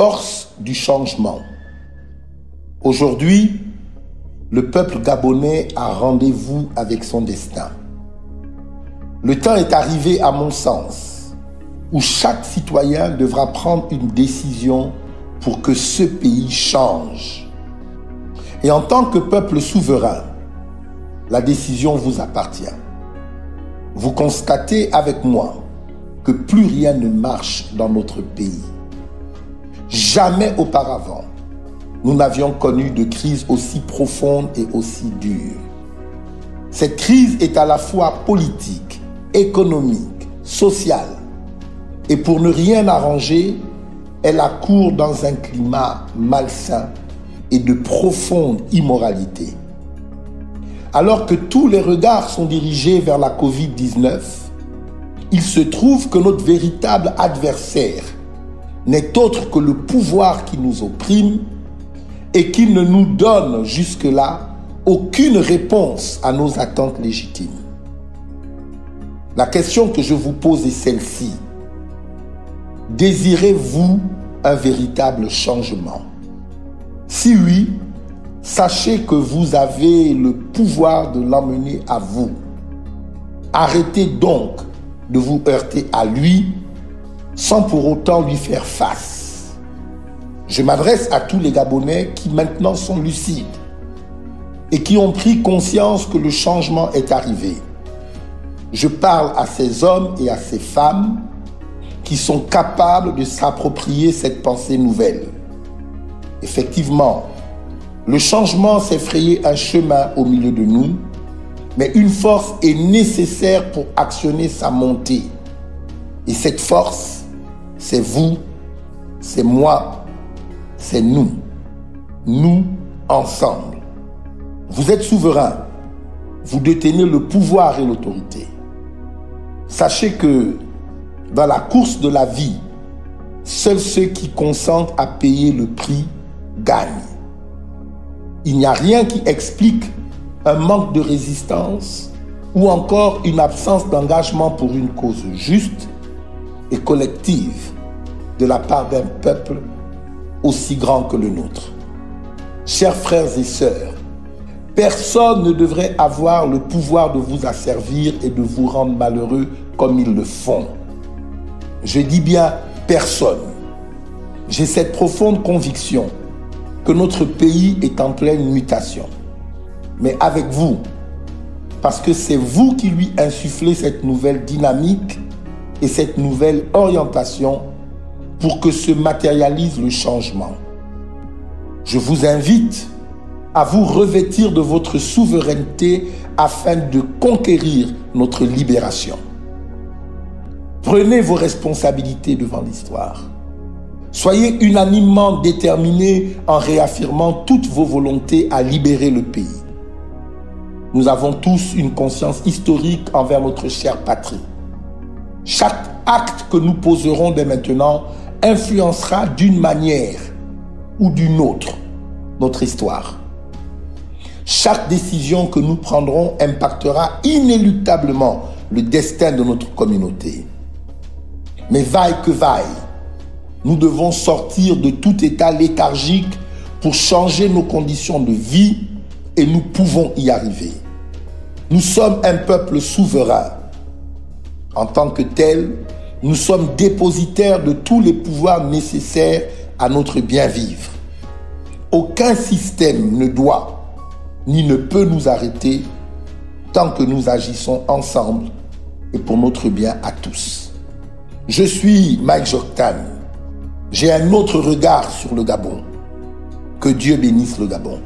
forces du changement. Aujourd'hui, le peuple gabonais a rendez-vous avec son destin. Le temps est arrivé, à mon sens, où chaque citoyen devra prendre une décision pour que ce pays change. Et en tant que peuple souverain, la décision vous appartient. Vous constatez avec moi que plus rien ne marche dans notre pays. Jamais auparavant, nous n'avions connu de crise aussi profonde et aussi dure. Cette crise est à la fois politique, économique, sociale, et pour ne rien arranger, elle accourt dans un climat malsain et de profonde immoralité. Alors que tous les regards sont dirigés vers la Covid-19, il se trouve que notre véritable adversaire n'est autre que le pouvoir qui nous opprime et qui ne nous donne jusque-là aucune réponse à nos attentes légitimes. La question que je vous pose est celle-ci. Désirez-vous un véritable changement? Si oui, sachez que vous avez le pouvoir de l'emmener à vous. Arrêtez donc de vous heurter à lui sans pour autant lui faire face. Je m'adresse à tous les Gabonais qui maintenant sont lucides et qui ont pris conscience que le changement est arrivé. Je parle à ces hommes et à ces femmes qui sont capables de s'approprier cette pensée nouvelle. Effectivement, le changement s'est frayé un chemin au milieu de nous, mais une force est nécessaire pour actionner sa montée. Et cette force, c'est vous, c'est moi, c'est nous. Nous, ensemble. Vous êtes souverain. Vous détenez le pouvoir et l'autorité. Sachez que dans la course de la vie, seuls ceux qui consentent à payer le prix gagnent. Il n'y a rien qui explique un manque de résistance ou encore une absence d'engagement pour une cause juste et collective de la part d'un peuple aussi grand que le nôtre. Chers frères et sœurs, personne ne devrait avoir le pouvoir de vous asservir et de vous rendre malheureux comme ils le font. Je dis bien personne. J'ai cette profonde conviction que notre pays est en pleine mutation. Mais avec vous, parce que c'est vous qui lui insufflez cette nouvelle dynamique et cette nouvelle orientation pour que se matérialise le changement. Je vous invite à vous revêtir de votre souveraineté afin de conquérir notre libération. Prenez vos responsabilités devant l'histoire. Soyez unanimement déterminés en réaffirmant toutes vos volontés à libérer le pays. Nous avons tous une conscience historique envers notre chère patrie. Chaque acte que nous poserons dès maintenant influencera d'une manière ou d'une autre notre histoire. Chaque décision que nous prendrons impactera inéluctablement le destin de notre communauté. Mais vaille que vaille, nous devons sortir de tout état léthargique pour changer nos conditions de vie et nous pouvons y arriver. Nous sommes un peuple souverain. En tant que tel, nous sommes dépositaires de tous les pouvoirs nécessaires à notre bien-vivre. Aucun système ne doit ni ne peut nous arrêter tant que nous agissons ensemble et pour notre bien à tous. Je suis Mike Joktan. J'ai un autre regard sur le Gabon. Que Dieu bénisse le Gabon.